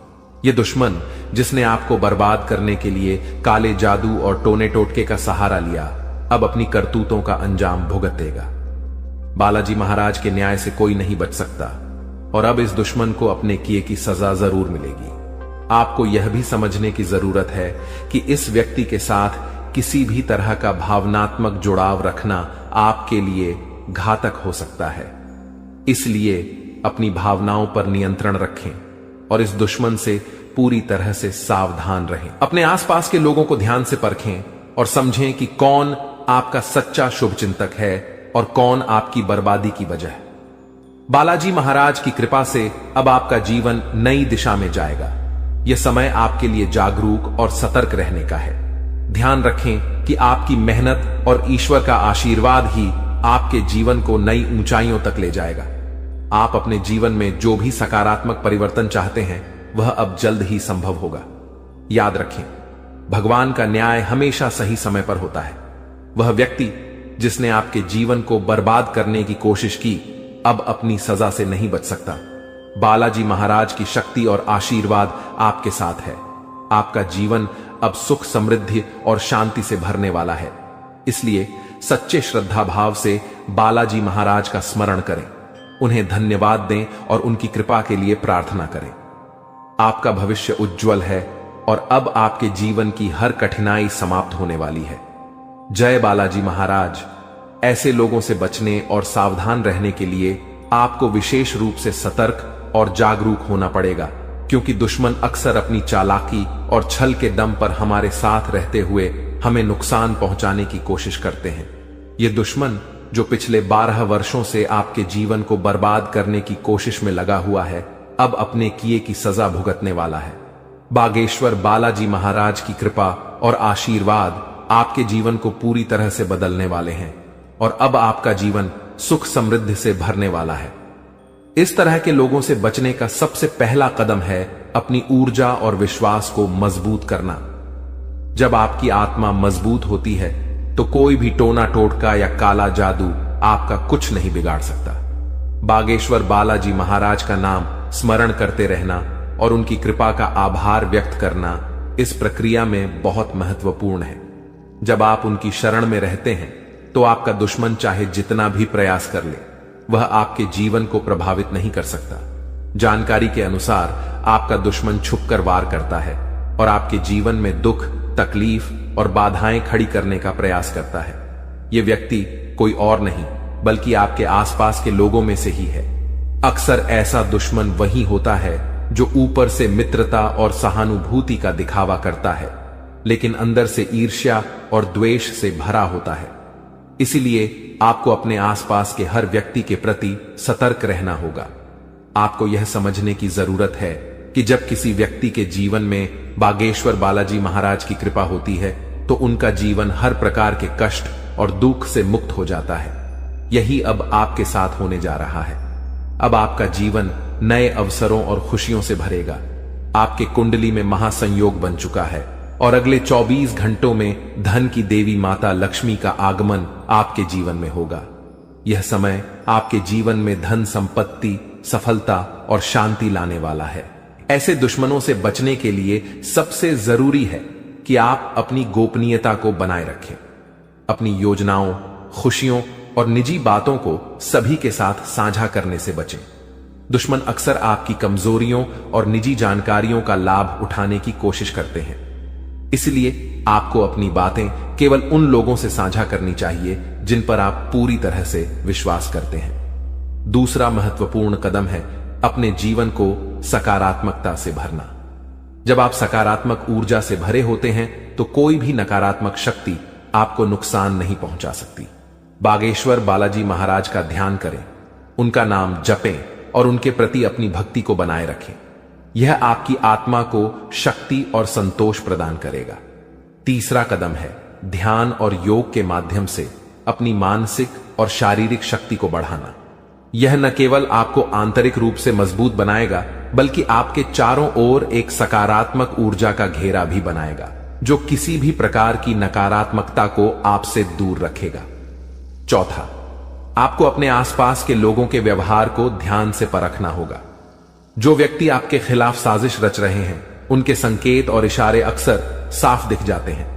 यह दुश्मन जिसने आपको बर्बाद करने के लिए काले जादू और टोने टोटके का सहारा लिया, अब अपनी करतूतों का अंजाम भुगतेगा। बालाजी महाराज के न्याय से कोई नहीं बच सकता और अब इस दुश्मन को अपने किए की सजा जरूर मिलेगी। आपको यह भी समझने की जरूरत है कि इस व्यक्ति के साथ किसी भी तरह का भावनात्मक जुड़ाव रखना आपके लिए घातक हो सकता है। इसलिए अपनी भावनाओं पर नियंत्रण रखें और इस दुश्मन से पूरी तरह से सावधान रहें। अपने आसपास के लोगों को ध्यान से परखें और समझें कि कौन आपका सच्चा शुभचिंतक है और कौन आपकी बर्बादी की वजह है। बालाजी महाराज की कृपा से अब आपका जीवन नई दिशा में जाएगा। यह समय आपके लिए जागरूक और सतर्क रहने का है। ध्यान रखें कि आपकी मेहनत और ईश्वर का आशीर्वाद ही आपके जीवन को नई ऊंचाइयों तक ले जाएगा। आप अपने जीवन में जो भी सकारात्मक परिवर्तन चाहते हैं, वह अब जल्द ही संभव होगा। याद रखें, भगवान का न्याय हमेशा सही समय पर होता है। वह व्यक्ति जिसने आपके जीवन को बर्बाद करने की कोशिश की, अब अपनी सजा से नहीं बच सकता। बालाजी महाराज की शक्ति और आशीर्वाद आपके साथ है। आपका जीवन अब सुख, समृद्धि और शांति से भरने वाला है। इसलिए सच्चे श्रद्धा भाव से बालाजी महाराज का स्मरण करें, उन्हें धन्यवाद दें और उनकी कृपा के लिए प्रार्थना करें। आपका भविष्य उज्जवल है और अब आपके जीवन की हर कठिनाई समाप्त होने वाली है। जय बालाजी महाराज। ऐसे लोगों से बचने और सावधान रहने के लिए आपको विशेष रूप से सतर्क और जागरूक होना पड़ेगा, क्योंकि दुश्मन अक्सर अपनी चालाकी और छल के दम पर हमारे साथ रहते हुए हमें नुकसान पहुंचाने की कोशिश करते हैं। ये दुश्मन जो पिछले 12 वर्षों से आपके जीवन को बर्बाद करने की कोशिश में लगा हुआ है, अब अपने किए की सजा भुगतने वाला है। बागेश्वर बालाजी महाराज की कृपा और आशीर्वाद आपके जीवन को पूरी तरह से बदलने वाले हैं और अब आपका जीवन सुख समृद्धि से भरने वाला है। इस तरह के लोगों से बचने का सबसे पहला कदम है अपनी ऊर्जा और विश्वास को मजबूत करना। जब आपकी आत्मा मजबूत होती है तो कोई भी टोना टोटका या काला जादू आपका कुछ नहीं बिगाड़ सकता। बागेश्वर बालाजी महाराज का नाम स्मरण करते रहना और उनकी कृपा का आभार व्यक्त करना इस प्रक्रिया में बहुत महत्वपूर्ण है। जब आप उनकी शरण में रहते हैं तो आपका दुश्मन चाहे जितना भी प्रयास कर ले, वह आपके जीवन को प्रभावित नहीं कर सकता। जानकारी के अनुसार आपका दुश्मन छुपकर वार करता है और आपके जीवन में दुख, तकलीफ और बाधाएं खड़ी करने का प्रयास करता है। यह व्यक्ति कोई और नहीं बल्कि आपके आसपास के लोगों में से ही है। अक्सर ऐसा दुश्मन वही होता है जो ऊपर से मित्रता और सहानुभूति का दिखावा करता है, लेकिन अंदर से ईर्ष्या और द्वेष से भरा होता है। इसीलिए आपको अपने आसपास के हर व्यक्ति के प्रति सतर्क रहना होगा। आपको यह समझने की जरूरत है कि जब किसी व्यक्ति के जीवन में बागेश्वर बालाजी महाराज की कृपा होती है तो उनका जीवन हर प्रकार के कष्ट और दुख से मुक्त हो जाता है। यही अब आपके साथ होने जा रहा है। अब आपका जीवन नए अवसरों और खुशियों से भरेगा। आपके कुंडली में महासंयोग बन चुका है और अगले 24 घंटों में धन की देवी माता लक्ष्मी का आगमन आपके जीवन में होगा। यह समय आपके जीवन में धन, संपत्ति, सफलता और शांति लाने वाला है। ऐसे दुश्मनों से बचने के लिए सबसे जरूरी है कि आप अपनी गोपनीयता को बनाए रखें। अपनी योजनाओं, खुशियों और निजी बातों को सभी के साथ साझा करने से बचें। दुश्मन अक्सर आपकी कमजोरियों और निजी जानकारियों का लाभ उठाने की कोशिश करते हैं। इसलिए आपको अपनी बातें केवल उन लोगों से साझा करनी चाहिए जिन पर आप पूरी तरह से विश्वास करते हैं। दूसरा महत्वपूर्ण कदम है अपने जीवन को सकारात्मकता से भरना। जब आप सकारात्मक ऊर्जा से भरे होते हैं तो कोई भी नकारात्मक शक्ति आपको नुकसान नहीं पहुंचा सकती। बागेश्वर बालाजी महाराज का ध्यान करें, उनका नाम जपें और उनके प्रति अपनी भक्ति को बनाए रखें। यह आपकी आत्मा को शक्ति और संतोष प्रदान करेगा। तीसरा कदम है ध्यान और योग के माध्यम से अपनी मानसिक और शारीरिक शक्ति को बढ़ाना। यह न केवल आपको आंतरिक रूप से मजबूत बनाएगा बल्कि आपके चारों ओर एक सकारात्मक ऊर्जा का घेरा भी बनाएगा जो किसी भी प्रकार की नकारात्मकता को आपसे दूर रखेगा। चौथा, आपको अपने आसपास के लोगों के व्यवहार को ध्यान से परखना होगा। जो व्यक्ति आपके खिलाफ साजिश रच रहे हैं उनके संकेत और इशारे अक्सर साफ दिख जाते हैं।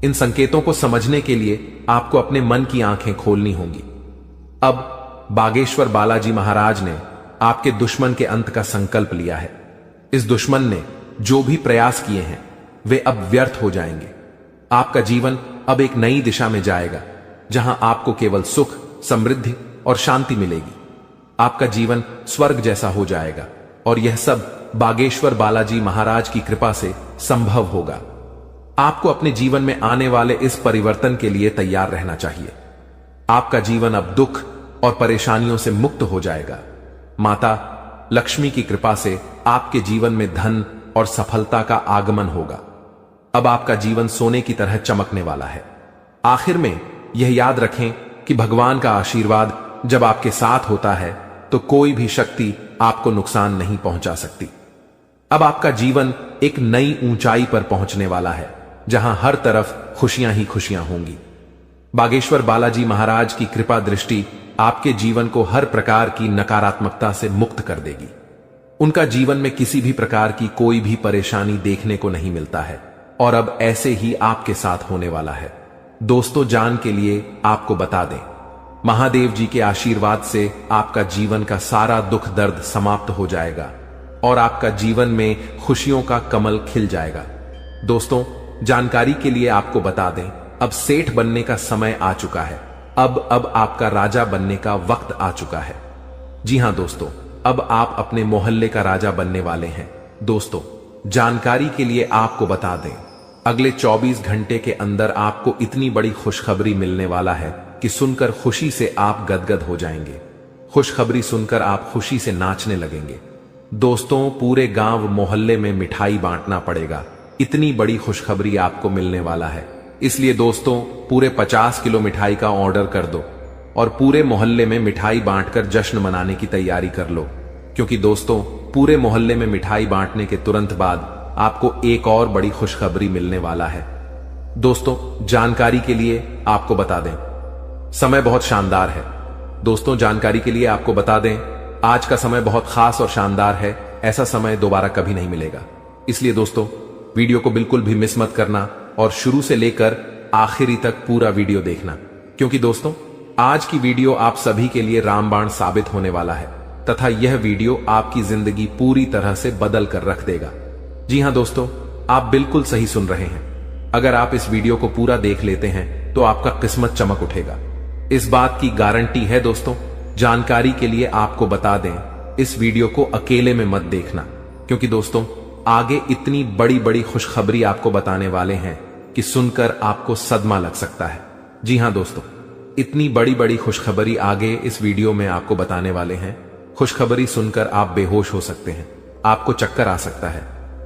इन संकेतों को समझने के लिए आपको अपने मन की आंखें खोलनी होंगी। अब बागेश्वर बालाजी महाराज ने आपके दुश्मन के अंत का संकल्प लिया है। इस दुश्मन ने जो भी प्रयास किए हैं वे अब व्यर्थ हो जाएंगे। आपका जीवन अब एक नई दिशा में जाएगा जहां आपको केवल सुख, समृद्धि और शांति मिलेगी। आपका जीवन स्वर्ग जैसा हो जाएगा और यह सब बागेश्वर बालाजी महाराज की कृपा से संभव होगा। आपको अपने जीवन में आने वाले इस परिवर्तन के लिए तैयार रहना चाहिए। आपका जीवन अब दुख और परेशानियों से मुक्त हो जाएगा। माता लक्ष्मी की कृपा से आपके जीवन में धन और सफलता का आगमन होगा। अब आपका जीवन सोने की तरह चमकने वाला है। आखिर में यह याद रखें कि भगवान का आशीर्वाद जब आपके साथ होता है तो कोई भी शक्ति आपको नुकसान नहीं पहुंचा सकती। अब आपका जीवन एक नई ऊंचाई पर पहुंचने वाला है जहां हर तरफ खुशियां ही खुशियां होंगी। बागेश्वर बालाजी महाराज की कृपा दृष्टि आपके जीवन को हर प्रकार की नकारात्मकता से मुक्त कर देगी। उनका जीवन में किसी भी प्रकार की कोई भी परेशानी देखने को नहीं मिलता है और अब ऐसे ही आपके साथ होने वाला है। दोस्तों, जान के लिए आपको बता दें, महादेव जी के आशीर्वाद से आपका जीवन का सारा दुख दर्द समाप्त हो जाएगा और आपका जीवन में खुशियों का कमल खिल जाएगा। दोस्तों, जानकारी के लिए आपको बता दें, अब सेठ बनने का समय आ चुका है। अब आपका राजा बनने का वक्त आ चुका है। जी हां दोस्तों, अब आप अपने मोहल्ले का राजा बनने वाले हैं। दोस्तों, जानकारी के लिए आपको बता दें, अगले 24 घंटे के अंदर आपको इतनी बड़ी खुशखबरी मिलने वाला है कि सुनकर खुशी से आप गदगद हो जाएंगे। खुशखबरी सुनकर आप खुशी से नाचने लगेंगे। दोस्तों, पूरे गांव मोहल्ले में मिठाई बांटना पड़ेगा, इतनी बड़ी खुशखबरी आपको मिलने वाला है। इसलिए दोस्तों, पूरे 50 किलो मिठाई का ऑर्डर कर दो और पूरे मोहल्ले में मिठाई बांटकर जश्न मनाने की तैयारी कर लो, क्योंकि दोस्तों, पूरे मोहल्ले में मिठाई बांटने के तुरंत बाद आपको एक और बड़ी खुशखबरी मिलने वाला है। दोस्तों, जानकारी के लिए आपको बता दें, समय बहुत शानदार है। दोस्तों, जानकारी के लिए आपको बता दें, आज का समय बहुत खास और शानदार है। ऐसा समय दोबारा कभी नहीं मिलेगा। इसलिए दोस्तों, वीडियो को बिल्कुल भी मिस मत करना और शुरू से लेकर आखिरी तक पूरा वीडियो देखना, क्योंकि दोस्तों, आज की वीडियो आप सभी के लिए रामबाण साबित होने वाला है तथा यह वीडियो आपकी जिंदगी पूरी तरह से बदल कर रख देगा। जी हां दोस्तों, आप बिल्कुल सही सुन रहे हैं। अगर आप इस वीडियो को पूरा देख लेते हैं तो आपका किस्मत चमक उठेगा, इस बात की गारंटी है। दोस्तों, जानकारी के लिए आपको बता दें, इस वीडियो को अकेले में मत देखना, क्योंकि दोस्तों, आगे इतनी बड़ी बड़ी खुशखबरी आपको बताने वाले हैं कि सुनकर आपको सदमा लग सकता है। जी हां दोस्तों, इतनी बड़ी बड़ी खुशखबरी आगे इस वीडियो में आपको बताने वाले हैं। खुशखबरी सुनकर आप बेहोश हो सकते हैं, आपको चक्कर आ सकता है।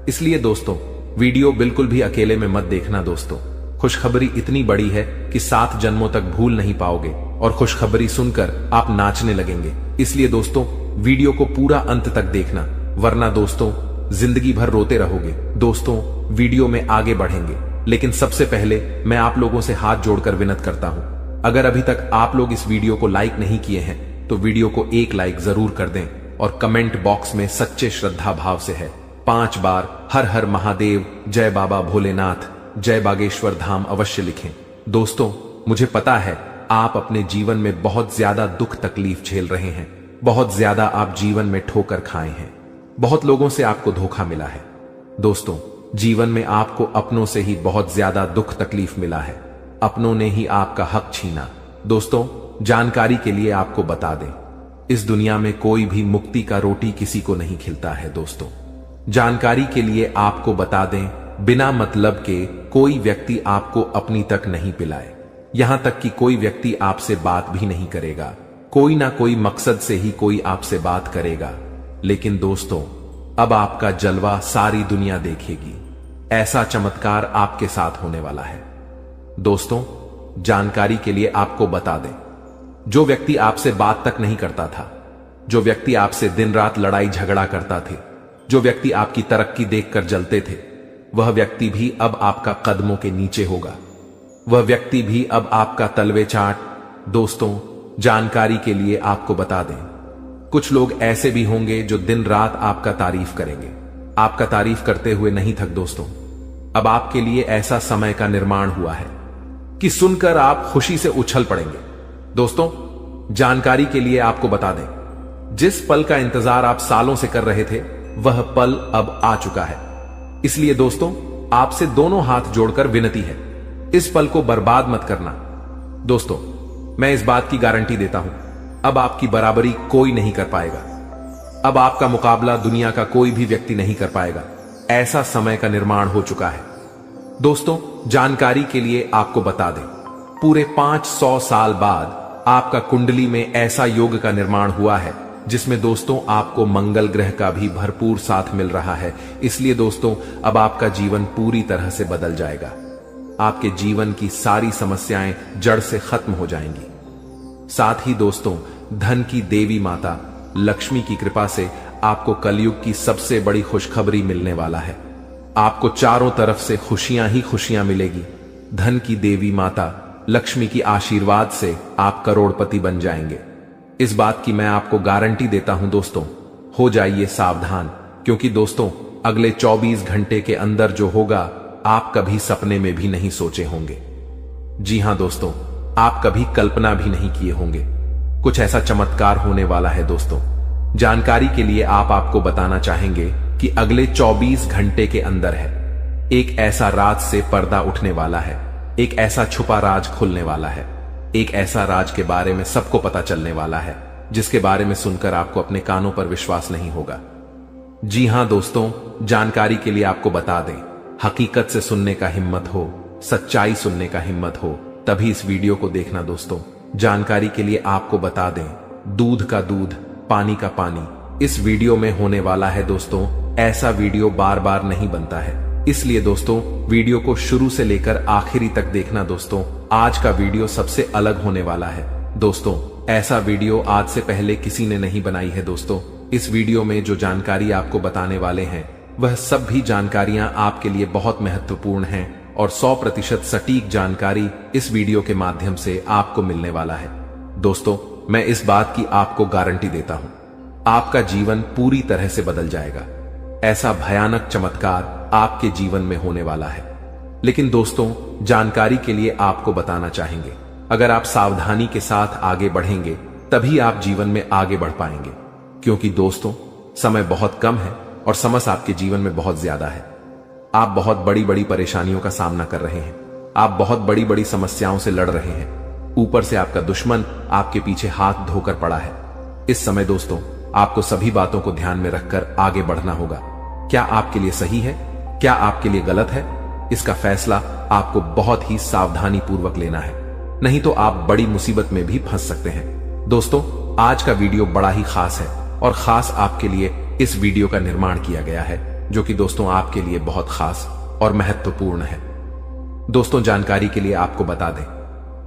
इसलिए दोस्तों, वीडियो बिल्कुल भी अकेले में मत देखना। दोस्तों, खुशखबरी इतनी बड़ी है कि 7 जन्मों तक भूल नहीं पाओगे और खुशखबरी सुनकर आप नाचने लगेंगे। इसलिए दोस्तों, वीडियो को पूरा अंत तक देखना, वरना दोस्तों जिंदगी भर रोते रहोगे। दोस्तों, वीडियो में आगे बढ़ेंगे, लेकिन सबसे पहले मैं आप लोगों से हाथ जोड़कर विनत करता हूं, अगर अभी तक आप लोग इस वीडियो को लाइक नहीं किए हैं तो वीडियो को एक लाइक जरूर कर दें और कमेंट बॉक्स में सच्चे श्रद्धा भाव से है 5 बार हर हर महादेव, जय बाबा भोलेनाथ, जय बागेश्वर धाम अवश्य लिखें। दोस्तों, मुझे पता है आप अपने जीवन में बहुत ज्यादा दुख तकलीफ झेल रहे हैं, बहुत ज्यादा आप जीवन में ठोकर खाए हैं, बहुत लोगों से आपको धोखा मिला है। दोस्तों, जीवन में आपको अपनों से ही बहुत ज्यादा दुख तकलीफ मिला है, अपनों ने ही आपका हक छीना। दोस्तों, जानकारी के लिए आपको बता दें, इस दुनिया में कोई भी मुक्ति का रोटी किसी को नहीं खिलता है। दोस्तों, जानकारी के लिए आपको बता दें, बिना मतलब के कोई व्यक्ति आपको अपनी तक नहीं पिलाए, यहां तक कि कोई व्यक्ति आपसे बात भी नहीं करेगा। कोई ना कोई मकसद से ही कोई आपसे बात करेगा, लेकिन दोस्तों, अब आपका जलवा सारी दुनिया देखेगी। ऐसा चमत्कार आपके साथ होने वाला है। दोस्तों, जानकारी के लिए आपको बता दें, जो व्यक्ति आपसे बात तक नहीं करता था, जो व्यक्ति आपसे दिन रात लड़ाई झगड़ा करता थे, जो व्यक्ति आपकी तरक्की देखकर जलते थे, वह व्यक्ति भी अब आपका कदमों के नीचे होगा, वह व्यक्ति भी अब आपका तलवे चाट। दोस्तों, जानकारी के लिए आपको बता दें, कुछ लोग ऐसे भी होंगे जो दिन रात आपका तारीफ करेंगे, आपका तारीफ करते हुए नहीं थक। दोस्तों, अब आपके लिए ऐसा समय का निर्माण हुआ है कि सुनकर आप खुशी से उछल पड़ेंगे। दोस्तों, जानकारी के लिए आपको बता दें, जिस पल का इंतजार आप सालों से कर रहे थे, वह पल अब आ चुका है। इसलिए दोस्तों, आपसे दोनों हाथ जोड़कर विनती है, इस पल को बर्बाद मत करना। दोस्तों, मैं इस बात की गारंटी देता हूं, अब आपकी बराबरी कोई नहीं कर पाएगा, अब आपका मुकाबला दुनिया का कोई भी व्यक्ति नहीं कर पाएगा। ऐसा समय का निर्माण हो चुका है। दोस्तों, जानकारी के लिए आपको बता दें, पूरे 500 साल बाद आपका कुंडली में ऐसा योग का निर्माण हुआ है जिसमें दोस्तों आपको मंगल ग्रह का भी भरपूर साथ मिल रहा है। इसलिए दोस्तों, अब आपका जीवन पूरी तरह से बदल जाएगा, आपके जीवन की सारी समस्याएं जड़ से खत्म हो जाएंगी। साथ ही दोस्तों, धन की देवी माता लक्ष्मी की कृपा से आपको कलयुग की सबसे बड़ी खुशखबरी मिलने वाला है। आपको चारों तरफ से खुशियां ही खुशियां मिलेगी। धन की देवी माता लक्ष्मी की आशीर्वाद से आप करोड़पति बन जाएंगे। इस बात की मैं आपको गारंटी देता हूं दोस्तों। हो जाइए सावधान, क्योंकि दोस्तों अगले 24 घंटे के अंदर जो होगा आप कभी सपने में भी नहीं सोचे होंगे। जी हां दोस्तों, आप कभी कल्पना भी नहीं किए होंगे। कुछ ऐसा चमत्कार होने वाला है दोस्तों। जानकारी के लिए आपको बताना चाहेंगे कि अगले 24 घंटे के अंदर है एक ऐसा राज से पर्दा उठने वाला है, एक ऐसा छुपा राज खुलने वाला है, एक ऐसा राज के बारे में सबको पता चलने वाला है जिसके बारे में सुनकर आपको अपने कानों पर विश्वास नहीं होगा। जी हां दोस्तों, जानकारी के लिए आपको बता दें, हकीकत से सुनने का हिम्मत हो, सच्चाई सुनने का हिम्मत हो, तभी इस वीडियो को देखना दोस्तों। जानकारी के लिए आपको बता दें, दूध का दूध, पानी का पानी इस वीडियो में होने वाला है दोस्तों। ऐसा वीडियो बार बार नहीं बनता है, इसलिए दोस्तों वीडियो को शुरू से लेकर आखिरी तक देखना दोस्तों। आज का वीडियो सबसे अलग होने वाला है दोस्तों। ऐसा वीडियो आज से पहले किसी ने नहीं बनाई है दोस्तों। इस वीडियो में जो जानकारी आपको बताने वाले हैं वह सब भी जानकारियां आपके लिए बहुत महत्वपूर्ण हैं और 100% सटीक जानकारी इस वीडियो के माध्यम से आपको मिलने वाला है दोस्तों। मैं इस बात की आपको गारंटी देता हूं, आपका जीवन पूरी तरह से बदल जाएगा। ऐसा भयानक चमत्कार आपके जीवन में होने वाला है। लेकिन दोस्तों जानकारी के लिए आपको बताना चाहेंगे, अगर आप सावधानी के साथ आगे बढ़ेंगे तभी आप जीवन में आगे बढ़ पाएंगे, क्योंकि दोस्तों समय बहुत कम है और समझ आपके जीवन में बहुत ज्यादा है। आप बहुत बड़ी बड़ी परेशानियों का सामना कर रहे हैं, आप बहुत बड़ी बड़ी समस्याओं से लड़ रहे हैं, ऊपर से आपका दुश्मन आपके पीछे हाथ धोकर पड़ा है। इस समय दोस्तों आपको सभी बातों को ध्यान में रखकर आगे बढ़ना होगा। क्या आपके लिए सही है, क्या आपके लिए गलत है, इसका फैसला आपको बहुत ही सावधानी पूर्वक लेना है, नहीं तो आप बड़ी मुसीबत में भी फंस सकते हैं। दोस्तों आज का वीडियो बड़ा ही खास है और खास आपके लिए इस वीडियो का निर्माण किया गया है, जो कि दोस्तों आपके लिए बहुत खास और महत्वपूर्ण है। दोस्तों जानकारी के लिए आपको बता दें,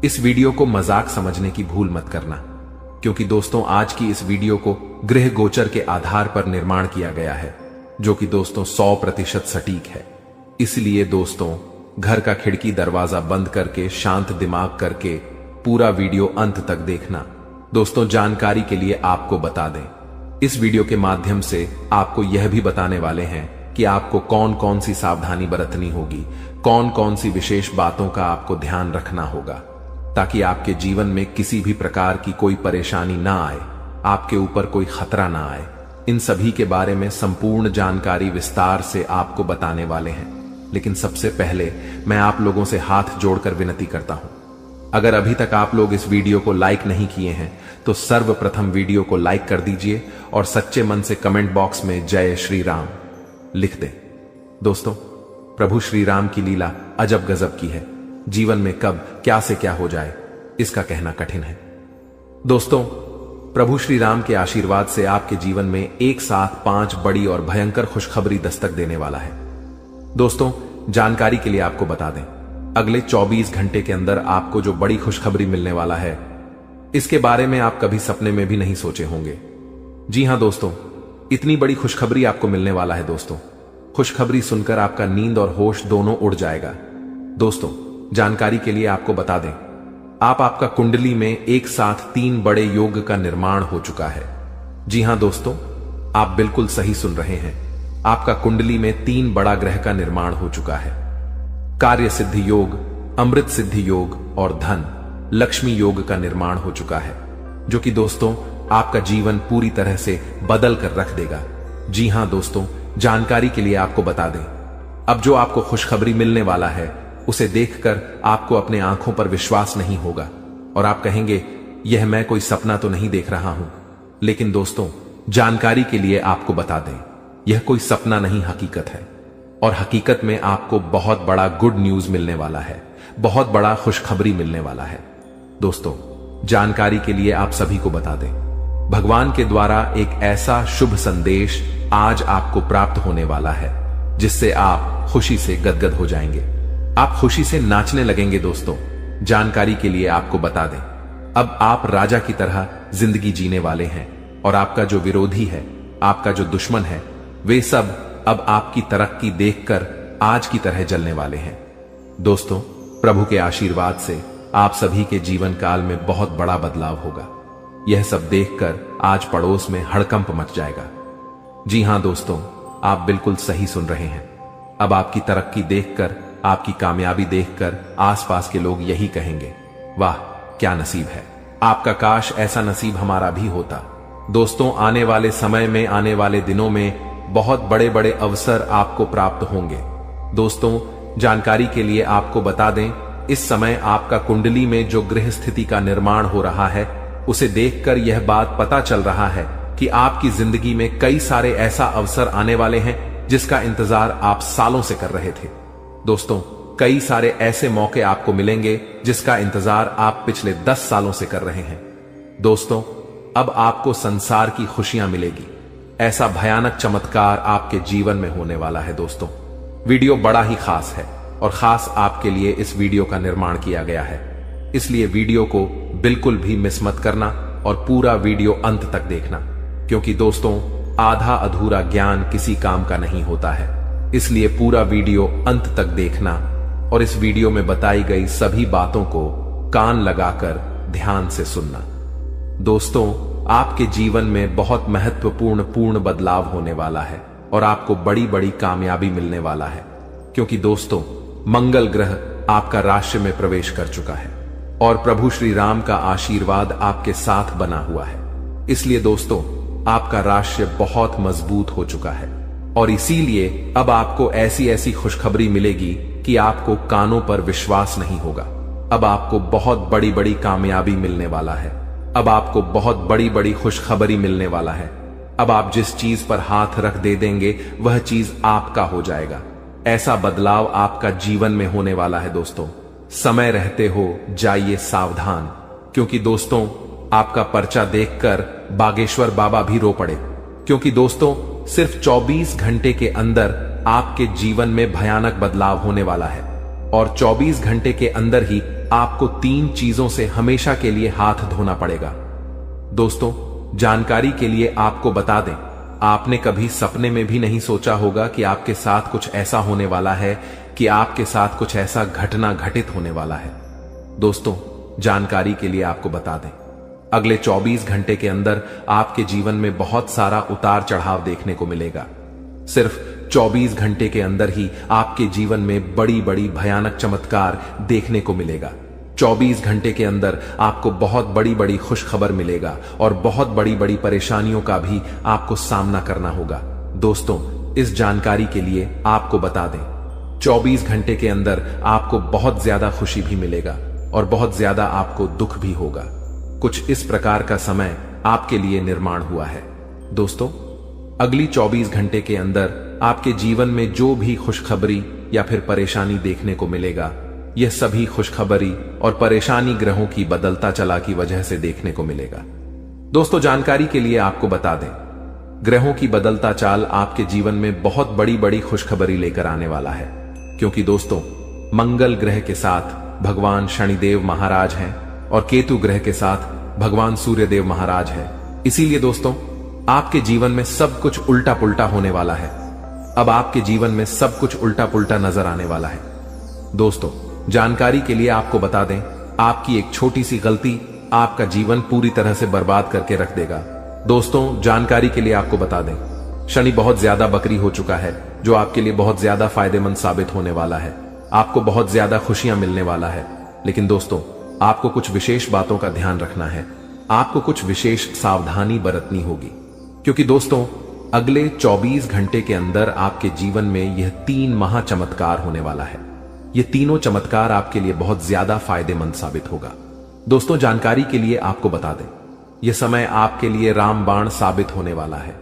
इस वीडियो को मजाक समझने की भूल मत करना, क्योंकि दोस्तों आज की इस वीडियो को गृह गोचर के आधार पर निर्माण किया गया है, जो कि दोस्तों 100% सटीक है। इसलिए दोस्तों घर का खिड़की दरवाजा बंद करके शांत दिमाग करके पूरा वीडियो अंत तक देखना। दोस्तों जानकारी के लिए आपको बता दें, इस वीडियो के माध्यम से आपको यह भी बताने वाले हैं कि आपको कौन कौन सी सावधानी बरतनी होगी, कौन कौन सी विशेष बातों का आपको ध्यान रखना होगा, ताकि आपके जीवन में किसी भी प्रकार की कोई परेशानी ना आए, आपके ऊपर कोई खतरा ना आए। इन सभी के बारे में संपूर्ण जानकारी विस्तार से आपको बताने वाले हैं। लेकिन सबसे पहले मैं आप लोगों से हाथ जोड़कर विनती करता हूं, अगर अभी तक आप लोग इस वीडियो को लाइक नहीं किए हैं तो सर्वप्रथम वीडियो को लाइक कर दीजिए और सच्चे मन से कमेंट बॉक्स में जय श्री राम लिख दें। दोस्तों प्रभु श्री राम की लीला अजब गजब की है। जीवन में कब क्या से क्या हो जाए इसका कहना कठिन है। दोस्तों प्रभु श्री राम के आशीर्वाद से आपके जीवन में एक साथ 5 बड़ी और भयंकर खुशखबरी दस्तक देने वाला है। दोस्तों जानकारी के लिए आपको बता दें, अगले 24 घंटे के अंदर आपको जो बड़ी खुशखबरी मिलने वाला है इसके बारे में आप कभी सपने में भी नहीं सोचे होंगे। जी हां दोस्तों, इतनी बड़ी खुशखबरी आपको मिलने वाला है दोस्तों। खुशखबरी सुनकर आपका नींद और होश दोनों उड़ जाएगा। दोस्तों जानकारी के लिए आपको बता दें, आपका कुंडली में एक साथ 3 बड़े योग का निर्माण हो चुका है। जी हां दोस्तों, आप बिल्कुल सही सुन रहे हैं, आपका कुंडली में 3 बड़ा ग्रह का निर्माण हो चुका है। कार्य सिद्धि योग, अमृत सिद्धि योग और धन लक्ष्मी योग का निर्माण हो चुका है, जो कि दोस्तों आपका जीवन पूरी तरह से बदल कर रख देगा। जी हां दोस्तों, जानकारी के लिए आपको बता दें, अब जो आपको खुशखबरी मिलने वाला है उसे देखकर आपको अपने आंखों पर विश्वास नहीं होगा और आप कहेंगे यह मैं कोई सपना तो नहीं देख रहा हूं। लेकिन दोस्तों जानकारी के लिए आपको बता दें, यह कोई सपना नहीं हकीकत है और हकीकत में आपको बहुत बड़ा गुड न्यूज मिलने वाला है, बहुत बड़ा खुशखबरी मिलने वाला है। दोस्तों जानकारी के लिए आप सभी को बता दें, भगवान के द्वारा एक ऐसा शुभ संदेश आज आपको प्राप्त होने वाला है जिससे आप खुशी से गदगद हो जाएंगे, आप खुशी से नाचने लगेंगे। दोस्तों जानकारी के लिए आपको बता दें, अब आप राजा की तरह जिंदगी जीने वाले हैं और आपका जो विरोधी है, आपका जो दुश्मन है, वे सब अब आपकी तरक्की देखकर आज की तरह जलने वाले हैं। दोस्तों प्रभु के आशीर्वाद से आप सभी के जीवन काल में बहुत बड़ा बदलाव होगा। यह सब देखकर आज पड़ोस में हड़कंप मच जाएगा। जी हां दोस्तों, आप बिल्कुल सही सुन रहे हैं। अब आपकी तरक्की देखकर, आपकी कामयाबी देखकर आसपास के लोग यही कहेंगे, वाह क्या नसीब है, आपका काश ऐसा नसीब हमारा भी होता। दोस्तों, आने वाले समय में, आने वाले दिनों में बहुत बड़े बड़े अवसर आपको प्राप्त होंगे। दोस्तों, जानकारी के लिए आपको बता दें, इस समय आपका कुंडली में जो ग्रह स्थिति का निर्माण हो रहा है, उसे देखकर यह बात पता चल रहा है कि आपकी जिंदगी में कई सारे ऐसा अवसर आने वाले हैं जिसका इंतजार आप सालों से कर रहे थे। दोस्तों, कई सारे ऐसे मौके आपको मिलेंगे जिसका इंतजार आप पिछले 10 सालों से कर रहे हैं। दोस्तों, अब आपको संसार की खुशियां मिलेगी। ऐसा भयानक चमत्कार आपके जीवन में होने वाला है। दोस्तों, वीडियो बड़ा ही खास है और खास आपके लिए इस वीडियो का निर्माण किया गया है, इसलिए वीडियो को बिल्कुल भी मिस मत करना और पूरा वीडियो अंत तक देखना, क्योंकि दोस्तों, आधा अधूरा ज्ञान किसी काम का नहीं होता है। इसलिए पूरा वीडियो अंत तक देखना और इस वीडियो में बताई गई सभी बातों को कान लगाकर ध्यान से सुनना। दोस्तों, आपके जीवन में बहुत महत्वपूर्ण बदलाव होने वाला है और आपको बड़ी बड़ी कामयाबी मिलने वाला है, क्योंकि दोस्तों, मंगल ग्रह आपका राशि में प्रवेश कर चुका है और प्रभु श्री राम का आशीर्वाद आपके साथ बना हुआ है। इसलिए दोस्तों, आपका राशि बहुत मजबूत हो चुका है और इसीलिए अब आपको ऐसी ऐसी खुशखबरी मिलेगी कि आपको कानों पर विश्वास नहीं होगा। अब आपको बहुत बड़ी बड़ी कामयाबी मिलने वाला है। अब आपको बहुत बड़ी बड़ी खुशखबरी मिलने वाला है। अब आप जिस चीज पर हाथ रख दे देंगे वह चीज आपका हो जाएगा। ऐसा बदलाव आपका जीवन में होने वाला है। दोस्तों, समय रहते हो जाइए सावधान, क्योंकि दोस्तों, आपका पर्चा देखकर बागेश्वर बाबा भी रो पड़े, क्योंकि दोस्तों, सिर्फ 24 घंटे के अंदर आपके जीवन में भयानक बदलाव होने वाला है और 24 घंटे के अंदर ही आपको 3 चीजों से हमेशा के लिए हाथ धोना पड़ेगा। दोस्तों, जानकारी के लिए आपको बता दें, आपने कभी सपने में भी नहीं सोचा होगा कि आपके साथ कुछ ऐसा होने वाला है, कि आपके साथ कुछ ऐसा घटना घटित होने वाला है। दोस्तों, जानकारी के लिए आपको बता दें, अगले 24 घंटे के अंदर आपके जीवन में बहुत सारा उतार चढ़ाव देखने को मिलेगा। सिर्फ 24 घंटे के अंदर ही आपके जीवन में बड़ी बड़ी भयानक चमत्कार देखने को मिलेगा। 24 घंटे के अंदर आपको बहुत बड़ी बड़ी खुशखबर मिलेगा और बहुत बड़ी बड़ी परेशानियों का भी आपको सामना करना होगा। दोस्तों, इस जानकारी के लिए आपको बता दें, 24 घंटे के अंदर आपको बहुत ज्यादा खुशी भी मिलेगा और बहुत ज्यादा आपको दुख भी होगा। कुछ इस प्रकार का समय आपके लिए निर्माण हुआ है। दोस्तों, अगली 24 घंटे के अंदर आपके जीवन में जो भी खुशखबरी या फिर परेशानी देखने को मिलेगा, यह सभी खुशखबरी और परेशानी ग्रहों की बदलता चला की वजह से देखने को मिलेगा। दोस्तों, जानकारी के लिए आपको बता दें, ग्रहों की बदलता चाल आपके जीवन में बहुत बड़ी बड़ी खुशखबरी लेकर आने वाला है, क्योंकि दोस्तों, मंगल ग्रह के साथ भगवान शनिदेव महाराज हैं और केतु ग्रह के साथ भगवान सूर्यदेव महाराज हैं। इसीलिए दोस्तों, आपके जीवन में सब कुछ उल्टा पुल्टा होने वाला है। अब आपके जीवन में सब कुछ उल्टा पुल्टा नजर आने वाला है। दोस्तों, जानकारी के लिए आपको बता दें, आपकी एक छोटी सी गलती आपका जीवन पूरी तरह से बर्बाद करके रख देगा। दोस्तों, जानकारी के लिए आपको बता दें, शनि बहुत ज्यादा बकरी हो चुका है, जो आपके लिए बहुत ज्यादा फायदेमंद साबित होने वाला है। आपको बहुत ज्यादा खुशियां मिलने वाला है। लेकिन दोस्तों, आपको कुछ विशेष बातों का ध्यान रखना है। आपको कुछ विशेष सावधानी बरतनी होगी, क्योंकि दोस्तों, अगले 24 घंटे के अंदर आपके जीवन में यह 3 महा चमत्कार होने वाला है। ये तीनों चमत्कार आपके लिए बहुत ज्यादा फायदेमंद साबित होगा। दोस्तों, जानकारी के लिए आपको बता दें, यह समय आपके लिए रामबाण साबित होने वाला है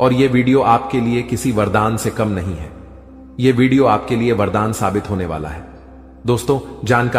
और यह वीडियो आपके लिए किसी वरदान से कम नहीं है। यह वीडियो आपके लिए वरदान साबित होने वाला है। दोस्तों, जानकारी